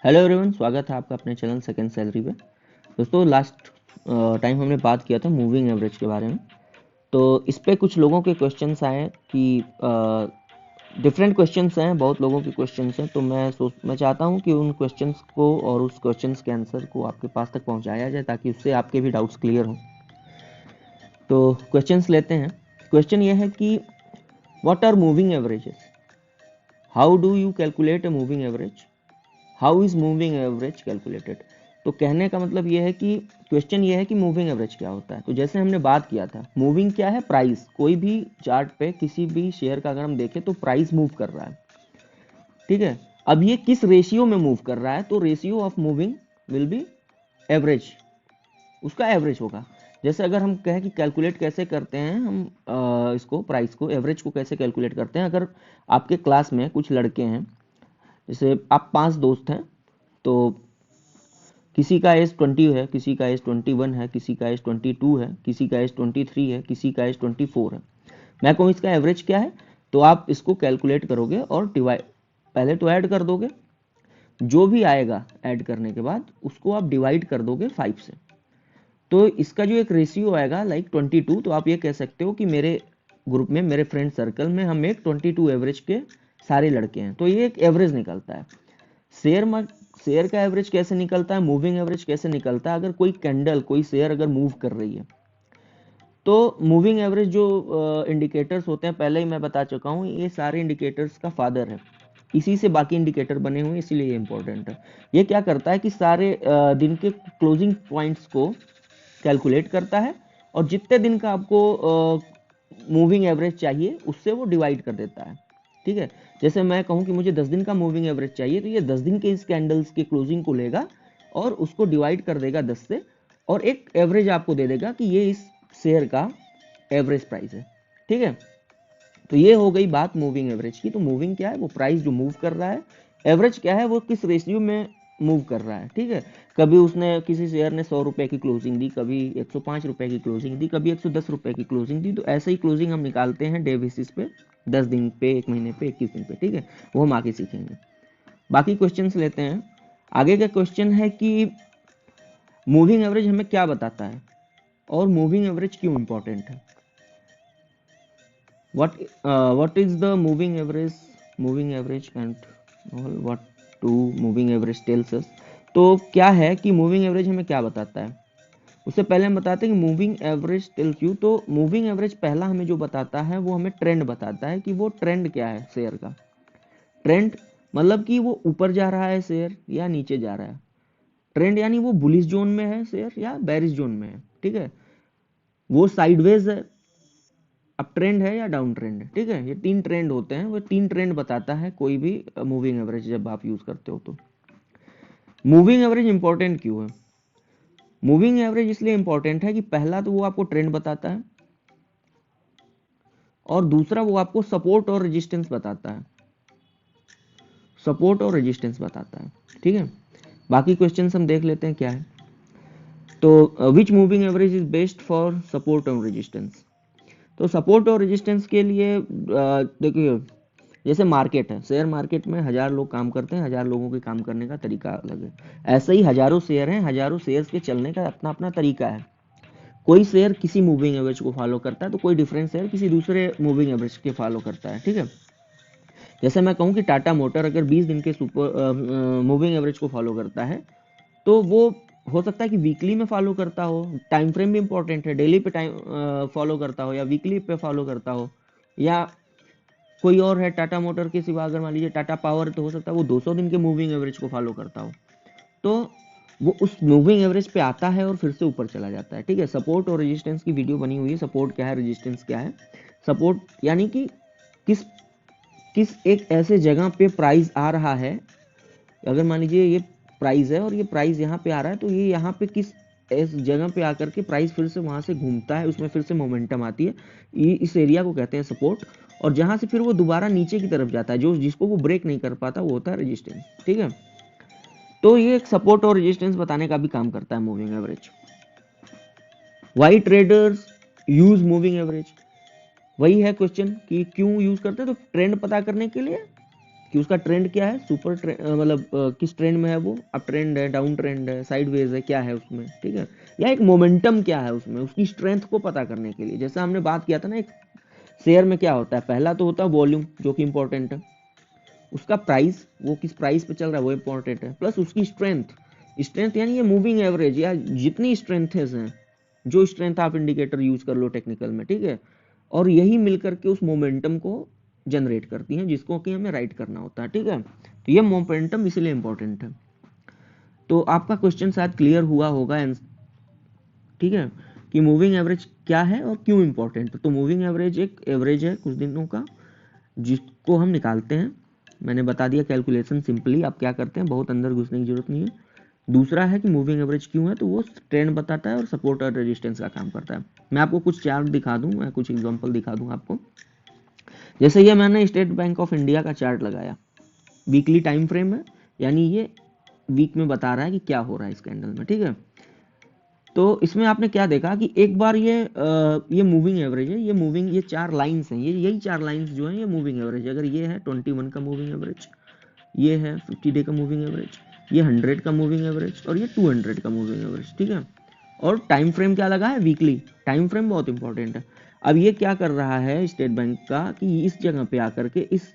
Hello everyone, स्वागत है आपका अपने चैनल सेकंड सैलरी पे। दोस्तों, लास्ट टाइम हमने बात किया था मूविंग एवरेज के बारे में। तो इस पे कुछ लोगों के क्वेश्चंस आए कि डिफरेंट क्वेश्चंस हैं, बहुत लोगों के क्वेश्चंस हैं। तो मैं चाहता हूं कि उन क्वेश्चंस को और उस क्वेश्चंस के आंसर को आपके पास तक पहुंचाया जाए ताकि उससे आपके भी डाउट्स क्लियर हों। तो क्वेश्चंस लेते हैं। क्वेश्चन ये है कि what are moving averages, how do you calculate a moving average, how is moving average calculated. तो कहने का मतलब ये है कि क्वेश्चन ये है कि मूविंग एवरेज क्या होता है। तो जैसे हमने बात किया था, मूविंग क्या है, प्राइस। कोई भी चार्ट पे किसी भी शेयर का अगर हम देखें तो प्राइस मूव कर रहा है, ठीक है। अब ये किस रेशियो में मूव कर रहा है, तो ratio of moving will be average, उसका एवरेज होगा। जैसे अगर हम कहें कि कैलकुलेट कैसे करते हैं हम इसको, प्राइस को, एवरेज को कैसे कैलकुलेट करते हैं। अगर आपके क्लास में कुछ लड़के हैं, जैसे आप 5 दोस्त हैं, तो किसी का एज 20 है, किसी का एज 21 है, किसी का एज 22 है, किसी का एज 23 है, किसी का एज 24 है। मैं कहूँ इसका एवरेज क्या है, तो आप इसको कैलकुलेट करोगे और डिवाइड, पहले तो ऐड कर दोगे, जो भी आएगा ऐड करने के बाद उसको आप डिवाइड कर दोगे 5 से। तो इसका जो एक रेशियो आएगा लाइक 22, तो आप ये कह सकते हो कि मेरे ग्रुप में, मेरे फ्रेंड सर्कल में हम एक 22 एवरेज के सारे लड़के हैं। तो ये एक एवरेज निकलता है। शेयर में शेयर का एवरेज कैसे निकलता है, मूविंग एवरेज कैसे निकलता है। अगर कोई कैंडल, कोई शेयर अगर मूव कर रही है, तो मूविंग एवरेज जो इंडिकेटर्स होते हैं, पहले ही मैं बता चुका हूँ, ये सारे इंडिकेटर्स का फादर है। इसी से बाकी इंडिकेटर बने हुए हैं, इसीलिए ये इंपॉर्टेंट है। ये क्या करता है कि सारे दिन के क्लोजिंग पॉइंट्स को कैलकुलेट करता है, और जितने दिन का आपको मूविंग एवरेज चाहिए उससे वो डिवाइड कर देता है, ठीक है। जैसे मैं कहूँ कि मुझे 10 दिन का मूविंग एवरेज चाहिए, तो ये 10 दिन के इस कैंडल्स के क्लोजिंग को लेगा और उसको डिवाइड कर देगा 10 से, और एक एवरेज आपको दे देगा कि ये इस शेयर का एवरेज प्राइस है, ठीक है। तो ये हो गई बात मूविंग एवरेज की। तो मूविंग क्या है, वो प्राइस जो मूव कर रहा है। एवरेज क्या है, वो किस रेशियो में मूव कर रहा है, ठीक है। कभी उसने, किसी शेयर ने 100 रुपए की क्लोजिंग दी, कभी 105 रुपए की क्लोजिंग दी, कभी 110 रुपए की क्लोजिंग दी। तो ऐसे ही क्लोजिंग हम निकालते हैं डे बेसिस पे, 10 दिन पे, 1 महीने पे, 21 दिन पे, ठीक है। वो हम आगे सीखेंगे। बाकी क्वेश्चन लेते हैं। आगे का क्वेश्चन है कि मूविंग एवरेज हमें क्या बताता है और मूविंग एवरेज क्यों इंपॉर्टेंट है। What is the moving average, moving average and what do moving average tells us। तो क्या है कि मूविंग एवरेज हमें क्या बताता है, उससे पहले हम बताते हैं कि मूविंग एवरेज टेल्स यू। तो मूविंग एवरेज पहला हमें जो बताता है वो हमें ट्रेंड बताता है, कि वो ट्रेंड क्या है शेयर का। ट्रेंड मतलब कि वो ऊपर जा रहा है शेयर या नीचे जा रहा है। ट्रेंड यानी वो बुलिश जोन में है शेयर या बेरिश जोन में है, ठीक है। वो साइडवेज है, अप ट्रेंड है या डाउन ट्रेंड है, ठीक है। ये 3 ट्रेंड होते हैं, वो 3 ट्रेंड बताता है कोई भी मूविंग एवरेज जब आप यूज करते हो। तो मूविंग एवरेज इंपॉर्टेंट क्यों है। मूविंग एवरेज इसलिए इंपॉर्टेंट है कि पहला तो वो आपको ट्रेंड बताता है, और दूसरा वो आपको सपोर्ट और रेजिस्टेंस बताता है, सपोर्ट और रेजिस्टेंस बताता है, ठीक है। बाकी क्वेश्चन हम देख लेते हैं क्या है। तो which moving average is best for support और रेजिस्टेंस। तो सपोर्ट और रेजिस्टेंस के लिए देखिए, जैसे मार्केट है, शेयर मार्केट में 1000 लोग काम करते हैं, 1000 लोगों के काम करने का तरीका अलग है। ऐसे ही हजारों शेयर हैं, हजारों शेयर्स के चलने का अपना अपना तरीका है। कोई शेयर किसी मूविंग एवरेज को फॉलो करता है, तो कोई डिफरेंट शेयर किसी दूसरे मूविंग एवरेज के फॉलो करता है, ठीक है। जैसे मैं कहूँ कि टाटा मोटर अगर 20 दिन के सुपर मूविंग एवरेज को फॉलो करता है, तो वो हो सकता है कि वीकली में फॉलो करता हो, टाइम फ्रेम भी इंपॉर्टेंट है, डेली पे टाइम फॉलो करता हो या वीकली पे फॉलो करता हो, या कोई और है टाटा मोटर के सिवा, अगर मान लीजिए टाटा पावर, तो हो सकता है वो 200 दिन के मूविंग एवरेज को फॉलो करता हो। तो वो उस मूविंग एवरेज पे आता है और फिर से ऊपर चला जाता है, ठीक है। सपोर्ट और रेजिस्टेंस की वीडियो बनी हुई है, सपोर्ट क्या है, रेजिस्टेंस क्या है। सपोर्ट यानी कि किस किस एक ऐसे जगह पे प्राइस आ रहा है, अगर मान लीजिए ये प्राइस है और ये प्राइस यहाँ पे आ रहा है, तो ये यहाँ पे किस इस जगह पे आकर के प्राइस फिर से वहां से घूमता है, उसमें फिर से मोमेंटम आती है, ये इस एरिया को कहते हैं सपोर्ट। और जहां से फिर वो दोबारा नीचे की तरफ जाता है, जो जिसको वो ब्रेक नहीं कर पाता, वो होता है रेजिस्टेंस, ठीक है। तो ये एक सपोर्ट और रेजिस्टेंस बताने का भी काम करता है moving average. Why traders use moving average, वही है क्वेश्चन कि क्यों यूज करते हैं। तो ट्रेंड पता करने के लिए, कि उसका ट्रेंड क्या है, सुपर ट्रेंड मतलब किस ट्रेंड में है वो, अप ट्रेंड है, डाउन ट्रेंड है, साइडवेज है, क्या है उसमें, ठीक है, या एक मोमेंटम क्या है उसमें, उसकी स्ट्रेंथ को पता करने के लिए। जैसे हमने बात किया था ना, एक शेयर में क्या होता है, पहला तो होता है वॉल्यूम जो कि इंपॉर्टेंट है, उसका प्राइस, वो किस प्राइस पे चल रहा है वो इंपॉर्टेंट है, प्लस उसकी स्ट्रेंथ। स्ट्रेंथ यानी ये मूविंग एवरेज या जितनी स्ट्रेंथेस हैं, जो स्ट्रेंथ आप इंडिकेटर यूज कर लो टेक्निकल में, ठीक है, और यही मिलकर के उस मोमेंटम को जनरेट करती हैं जिसको कि हमें राइट करना होता है, ठीक है। तो ये मोमेंटम इसलिए इंपॉर्टेंट है। तो आपका क्वेश्चन शायद क्लियर हुआ होगा, ठीक है, कि मूविंग एवरेज क्या है और क्यों इंपॉर्टेंट है। तो मूविंग एवरेज एक एवरेज है कुछ दिनों का जिसको हम निकालते हैं। मैंने बता दिया कैलकुलेशन सिंपली, आप क्या करते हैं, बहुत अंदर घुसने की जरूरत नहीं है। दूसरा है कि मूविंग एवरेज क्यों है, तो वो ट्रेंड बताता है और सपोर्ट और रेजिस्टेंस का काम करता है। मैं आपको कुछ चार्ट दिखा दूं, मैं कुछ एग्जांपल दिखा दूं आपको। जैसे ये मैंने स्टेट बैंक ऑफ इंडिया का चार्ट लगाया, वीकली टाइम फ्रेम है, यानी ये वीक में बता रहा है कि क्या हो रहा है इस कैंडल में, ठीक है। तो इसमें आपने क्या देखा कि एक बार ये मूविंग एवरेज है, ये मूविंग, ये चार लाइंस हैं, ये यही चार लाइंस जो हैं ये मूविंग एवरेज। अगर ये है 21 का मूविंग एवरेज, ये है 50 डे का मूविंग एवरेज, ये 100 का मूविंग एवरेज और ये 200 का मूविंग एवरेज, ठीक है। और टाइम फ्रेम क्या लगा है, वीकली। टाइम फ्रेम बहुत इंपॉर्टेंट है। अब ये क्या कर रहा है स्टेट बैंक का कि इस जगह पे आकर के इस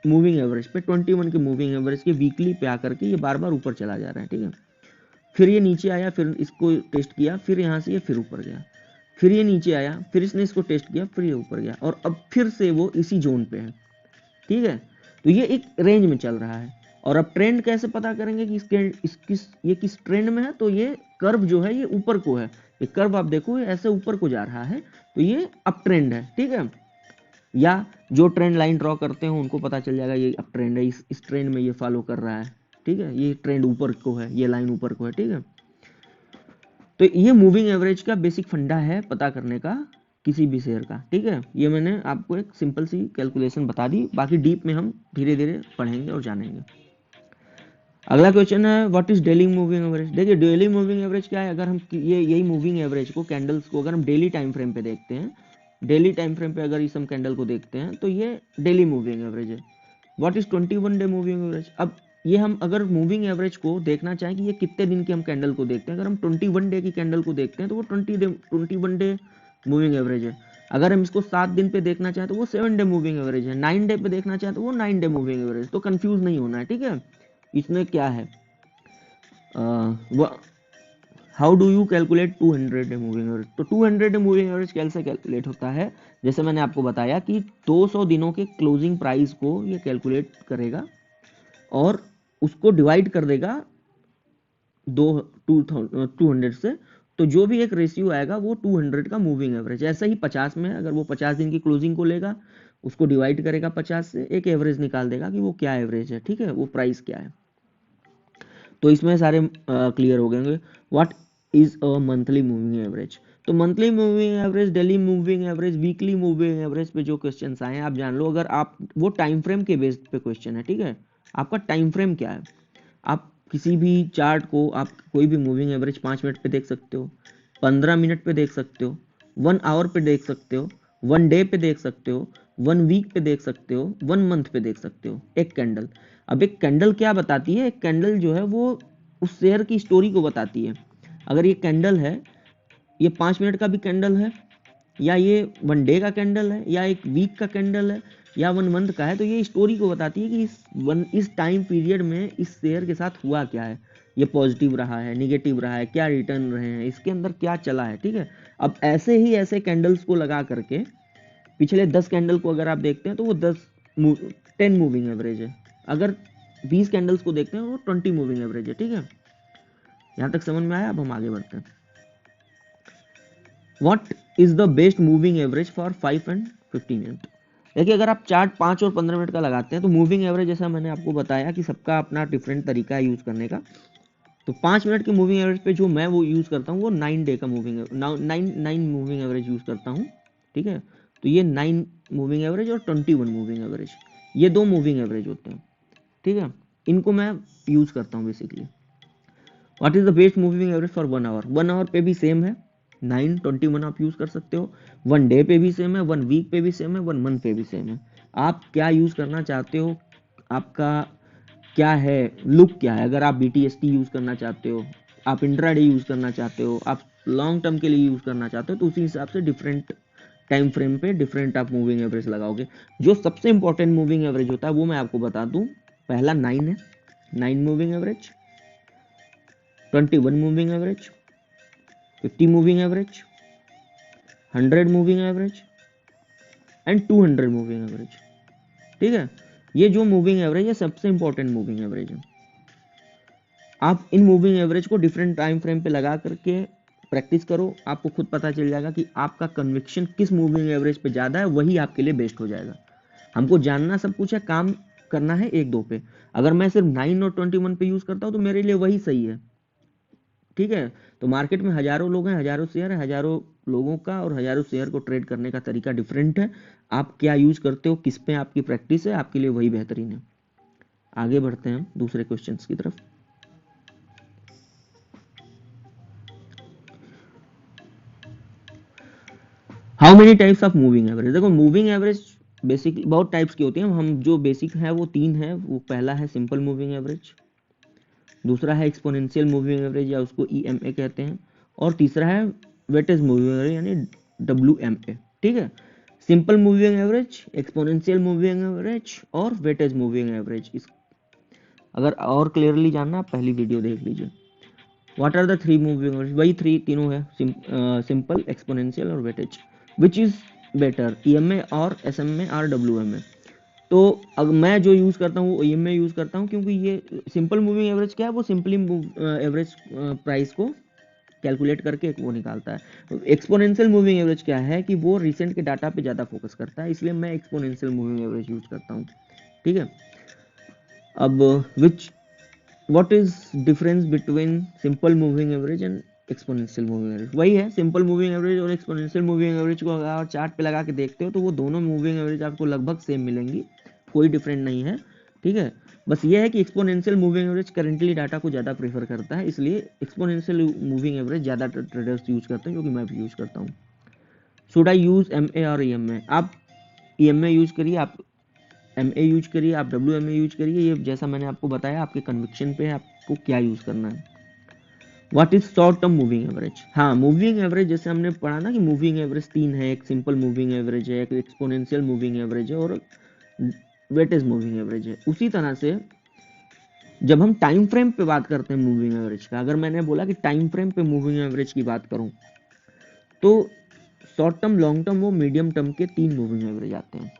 मूविंग एवरेज पे 21 के मूविंग एवरेज के वीकली पे आकर के ये बार बार ऊपर चला जा रहा है, ठीक है। फिर ये नीचे आया, फिर इसको टेस्ट किया, फिर यहाँ से ये फिर ऊपर गया, फिर ये नीचे आया, फिर इसने इसको टेस्ट किया, फिर ये ऊपर गया, और अब फिर से वो इसी जोन पे है, ठीक है। तो ये एक रेंज में चल रहा है। और अब ट्रेंड कैसे पता करेंगे कि ये किस ट्रेंड में है, तो ये कर्व जो है ये ऊपर को है, ये कर्व आप देखो ये ऐसे ऊपर को जा रहा है, तो ये अप ट्रेंड है, ठीक है। या जो ट्रेंड लाइन ड्रॉ करते हैं उनको पता चल जाएगा ये अप ट्रेंड है, इस ट्रेंड में ये फॉलो कर रहा है, ठीक है, ये ट्रेंड ऊपर को है, ये लाइन ऊपर को है, ठीक है। तो ये मूविंग एवरेज का बेसिक फंडा है पता करने का किसी भी शेयर का, ठीक है। ये मैंने आपको एक सिंपल सी कैलकुलेशन बता दी, बाकी डीप में हम धीरे धीरे पढ़ेंगे और जानेंगे। अगला क्वेश्चन है what is daily moving average. देखिए डेली मूविंग एवरेज क्या है, अगर हम ये यही मूविंग एवरेज को, कैंडल्स को अगर हम डेली टाइम फ्रेम पे देखते हैं, डेली टाइम फ्रेम पे अगर इस हम कैंडल को देखते हैं तो ये डेली मूविंग एवरेज है। What is 21 day moving average. अब ये हम अगर मूविंग एवरेज को देखना चाहें कि ये कितने दिन की हम कैंडल को देखते हैं, अगर हम 21 डे की कैंडल को देखते हैं तो वो 21 डे मूविंग एवरेज है। अगर हम इसको 7 दिन पे देखना चाहें तो वो 7 डे मूविंग एवरेज है। 9 डे पे देखना चाहें तो वो 9 डे मूविंग एवरेज। तो कंफ्यूज नहीं होना है, ठीक है। इसमें क्या है, how do you calculate 200 day moving average. तो 200 डे मूविंग एवरेज कैसे कैलकुलेट होता है, जैसे मैंने आपको बताया कि 200 दिनों के क्लोजिंग प्राइस को ये कैलकुलेट करेगा और उसको डिवाइड कर देगा 200 से, तो जो भी एक रेशियो आएगा वो 200 का मूविंग एवरेज। ऐसे ही 50 में अगर वो 50 दिन की क्लोजिंग को लेगा, उसको डिवाइड करेगा 50 से, एक एवरेज निकाल देगा कि वो क्या एवरेज है, ठीक है, वो प्राइस क्या है। तो इसमें सारे क्लियर हो गए। What is a monthly moving average. तो monthly moving average, daily moving average, weekly moving average पे जो क्वेश्चन आए हैं आप जान लो। अगर आप वो टाइम फ्रेम के बेस पे क्वेश्चन है, ठीक है, आपका टाइम फ्रेम क्या है। आप किसी भी चार्ट को, आप कोई भी मूविंग एवरेज 5 मिनट पे देख सकते हो, 15 मिनट पे देख सकते हो, 1 आवर पे देख सकते हो, 1 डे पे देख सकते हो, 1 वीक पे देख सकते हो, 1 मंथ पे देख सकते हो। एक कैंडल, अब एक कैंडल क्या बताती है, एक कैंडल जो है वो उस शेयर की स्टोरी को बताती है। अगर ये कैंडल है, ये 5 मिनट का भी कैंडल है, या ये 1 डे का कैंडल है, या एक वीक का कैंडल है, या 1 मंथ का है, तो ये स्टोरी को बताती है कि इस टाइम पीरियड में इस शेयर के साथ हुआ क्या है, ये पॉजिटिव रहा है, निगेटिव रहा है, क्या रिटर्न रहे हैं, इसके अंदर क्या चला है, ठीक है। अब ऐसे ही ऐसे कैंडल्स को लगा करके पिछले 10 कैंडल को अगर आप देखते हैं तो वो 10 मूविंग एवरेज है। अगर 20 कैंडल्स को देखते हैं वो 20 मूविंग एवरेज है, ठीक है। यहां तक समझ में आया। अब हम आगे बढ़ते हैं। What is the best moving average for 5 and 15 minute. देखिए अगर आप चार्ट 5 और 15 मिनट का लगाते हैं तो मूविंग एवरेज, जैसा मैंने आपको बताया कि सबका अपना डिफरेंट तरीका है यूज करने का। तो 5 मिनट की मूविंग एवरेज पे जो मैं वो यूज करता हूँ वो 9 डे का मूविंग, 9 मूविंग एवरेज यूज करता हूँ, ठीक है। तो ये 9 मूविंग एवरेज और 21 मूविंग एवरेज, ये 2 मूविंग एवरेज होते हैं, ठीक है। इनको मैं यूज करता हूँ basically. What is the best moving average for 1 hour. 1 hour पे भी सेम है, 921 आप यूज कर सकते हो। 1 डे पे भी सेम है, 1 वीक पे भी सेम है, 1 मंथ पे भी सेम है। आप क्या यूज करना चाहते हो आपका क्या है, लुक क्या है। अगर आप BTST यूज करना चाहते हो, आप इंट्राडे यूज करना चाहते हो, आप लॉन्ग टर्म के लिए यूज करना चाहते हो, तो उसी हिसाब से डिफरेंट टाइम फ्रेम पे डिफरेंट आप मूविंग एवरेज लगाओगे। जो सबसे इंपॉर्टेंट मूविंग एवरेज होता है वो मैं आपको बता दूं, पहला 9 है, 9 moving average, 21 moving average, 50 moving average, 100 moving average and 200 moving average. ठीक है, ये जो मूविंग एवरेज है सबसे इंपॉर्टेंट मूविंग एवरेज है। आप इन मूविंग एवरेज को डिफरेंट टाइम फ्रेम पे लगा करके प्रैक्टिस करो, आपको खुद पता चल जाएगा कि आपका कन्विक्शन किस मूविंग एवरेज पे ज़्यादा है, वही आपके लिए बेस्ट हो जाएगा। हमको जानना सब कुछ है, काम करना है एक दो पे। अगर मैं सिर्फ 9 और 21 पे यूज़ करता हूँ तो मेरे लिए वही सही है। ठीक है, तो मार्केट में हजारों लोग हैं, हजारों शेयर है, हजारों लोगों का और हजारों शेयर को ट्रेड करने का तरीका डिफरेंट है। आप क्या यूज़ करते हो, किस पे आपकी प्रैक्टिस है, आपके लिए वही बेहतरीन है। आगे बढ़ते हैं हम दूसरे क्वेश्चंस की तरफ। How many types of moving average. देखो मूविंग एवरेज बेसिकली बहुत टाइप्स की होती हैं, हम जो बेसिक है वो 3 है। वो पहला है सिंपल मूविंग एवरेज, दूसरा है एक्सपोनेंशियल मूविंग एवरेज या उसको EMA कहते हैं, और तीसरा है वेटेज मूविंग एवरेज यानी WMA। ठीक है, simple moving average, exponential moving average और वेटेज मूविंग एवरेज। इस अगर और क्लियरली जानना आप पहली वीडियो देख लीजिए। What are the 3 moving average, वही 3 तीनों है, सिंपल, एक्सपोनेंशियल और weightage. Which is better, EMA और SMA और WMA। तो अगर मैं जो यूज़ करता हूँ वो EMA यूज़ करता हूँ, क्योंकि ये सिंपल मूविंग एवरेज क्या है, वो सिंपली एवरेज प्राइस को कैलकुलेट करके वो निकालता है। एक्सपोनेंशियल मूविंग एवरेज क्या है कि वो रिसेंट के डाटा पे ज़्यादा फोकस करता है, इसलिए मैं एक्सपोनेंशियल मूविंग एवरेज यूज करता हूँ। ठीक है, अब विच what is difference between simple moving average and exponential moving average. वही है, सिंपल मूविंग एवरेज और एक्सपोनेंशियल मूविंग एवरेज को अगर आप चार्ट पे लगा के देखते हो तो वो दोनों मूविंग एवरेज आपको लगभग सेम मिलेंगी, कोई डिफरेंट नहीं है। ठीक है, बस ये है कि exponential moving average currently data को ज़्यादा प्रेफर करता है, इसलिए एक्सपोनेंशियल मूविंग एवरेज ज़्यादा ट्रेडर्स यूज करते हैं, जो कि मैं भी यूज करता हूँ। शुड आई यूज MA और EMA। आप EMA यूज करिए, आप MA यूज करिए, आप WMA यूज करिए, ये जैसा मैंने आपको बताया आपके कन्विक्शन पे है आपको क्या यूज करना है। What is short term moving average. हाँ, मूविंग एवरेज जैसे हमने पढ़ा ना कि मूविंग एवरेज 3 है, एक सिंपल मूविंग एवरेज है, एक एक्सपोनेंशियल मूविंग एवरेज है और वेटेज मूविंग एवरेज है। उसी तरह से जब हम टाइम फ्रेम पे बात करते हैं मूविंग एवरेज का, अगर मैंने बोला कि टाइम फ्रेम पे मूविंग एवरेज की बात करूं तो शॉर्ट टर्म, लॉन्ग टर्म वो मीडियम टर्म के 3 मूविंग एवरेज आते हैं।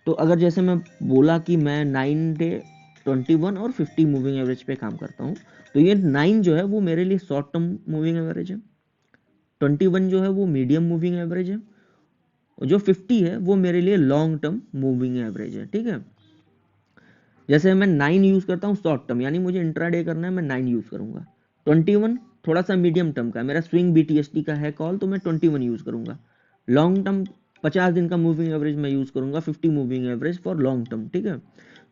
तो अगर जैसे मैं बोला कि मैं 9 डे, 21 और 50 मूविंग एवरेज पे काम करता हूँ, तो ये 9 जो है वो मेरे लिए शॉर्ट टर्म मूविंग एवरेज है, 21 जो है वो मीडियम मूविंग एवरेज है, और जो 50 है वो मेरे लिए लॉन्ग टर्म मूविंग एवरेज है। ठीक है, जैसे मैं 9 यूज करता हूँ शॉर्ट टर्म, यानी मुझे इंट्राडे करना है, मैं 9 यूज करूंगा। 21 थोड़ा सा मीडियम टर्म का है, मेरा स्विंग BTST का है कॉल, तो मैं 21 यूज करूंगा। लॉन्ग टर्म 50 दिन का मूविंग एवरेज मैं यूज करूंगा, 50 moving average for long term. ठीक है,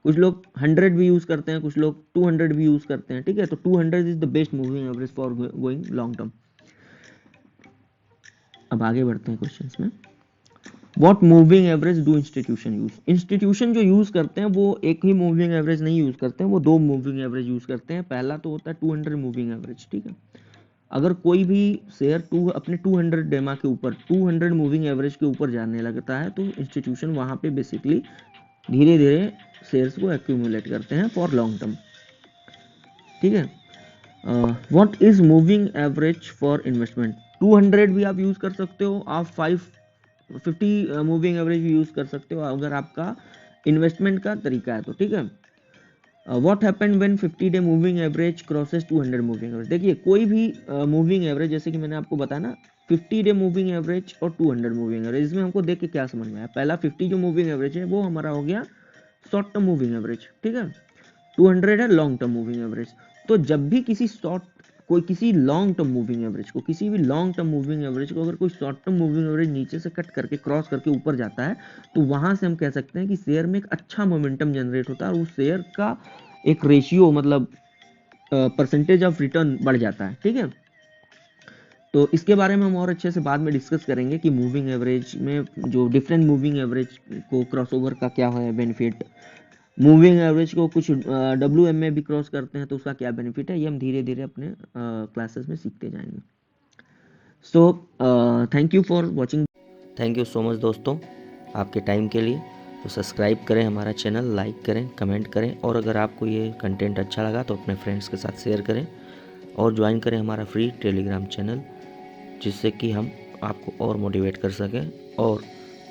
कुछ लोग 100 भी यूज करते हैं, कुछ लोग 200 भी यूज करते हैं। ठीक है, तो 200 is the best moving average for going long term. अब आगे बढ़ते हैं क्वेश्चंस में। What moving average do institution use. Institution जो यूज करते हैं वो एक ही मूविंग एवरेज नहीं यूज करते हैं, वो 2 मूविंग एवरेज यूज करते हैं। पहला तो होता है 200 मूविंग एवरेज। ठीक है, अगर कोई भी शेयर अपने 200 डेमा के ऊपर 200 मूविंग एवरेज के ऊपर जाने लगता है तो इंस्टीट्यूशन वहां पे बेसिकली धीरे धीरे शेयर्स को एक्यूमुलेट करते हैं फॉर लॉन्ग टर्म। ठीक है, what is moving average for investment. 200 भी आप यूज कर सकते हो, आप 50 मूविंग एवरेज भी यूज कर सकते हो अगर आपका इन्वेस्टमेंट का तरीका है तो। ठीक है, what happened when 50 day moving average crosses 200 moving average. देखिए कोई भी मूविंग एवरेज, जैसे कि मैंने आपको बताया ना 50 डे मूविंग एवरेज और 200 मूविंग एवरेज, इसमें हमको देख के क्या समझ में आया। पहला 50 जो मूविंग एवरेज है वो हमारा हो गया शॉर्ट टर्म मूविंग एवरेज। ठीक है, 200 है लॉन्ग टर्म मूविंग एवरेज। तो जब भी किसी लॉन्ग टर्म मूविंग एवरेज को, किसी भी लॉन्ग टर्म मूविंग एवरेज को अगर कोई शॉर्ट टर्म मूविंग एवरेज नीचे से कट करके क्रॉस करके ऊपर जाता है तो वहां से हम कह सकते हैं कि शेयर में एक अच्छा मोमेंटम जनरेट होता है और उस शेयर का एक रेशियो, मतलब परसेंटेज ऑफ रिटर्न बढ़ जाता है। ठीक है, तो इसके बारे में हम और अच्छे से बाद में डिस्कस करेंगे कि मूविंग एवरेज में जो डिफरेंट मूविंग एवरेज को क्रॉसओवर का क्या है बेनिफिट, मूविंग एवरेज को कुछ WM में भी क्रॉस करते हैं तो उसका क्या बेनिफिट है, ये हम धीरे धीरे अपने क्लासेस में सीखते जाएंगे। So thank you for watching. Thank you so much दोस्तों आपके टाइम के लिए। तो सब्सक्राइब करें हमारा चैनल, लाइक करें, कमेंट करें, और अगर आपको ये कंटेंट अच्छा लगा तो अपने फ्रेंड्स के साथ शेयर करें और ज्वाइन करें हमारा फ्री टेलीग्राम चैनल, जिससे कि हम आपको और मोटिवेट कर सकें। और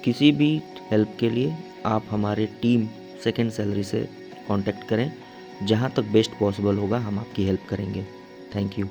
किसी भी हेल्प के लिए आप हमारे टीम सेकेंड सैलरी से कांटेक्ट करें, जहां तक बेस्ट पॉसिबल होगा हम आपकी हेल्प करेंगे। Thank you.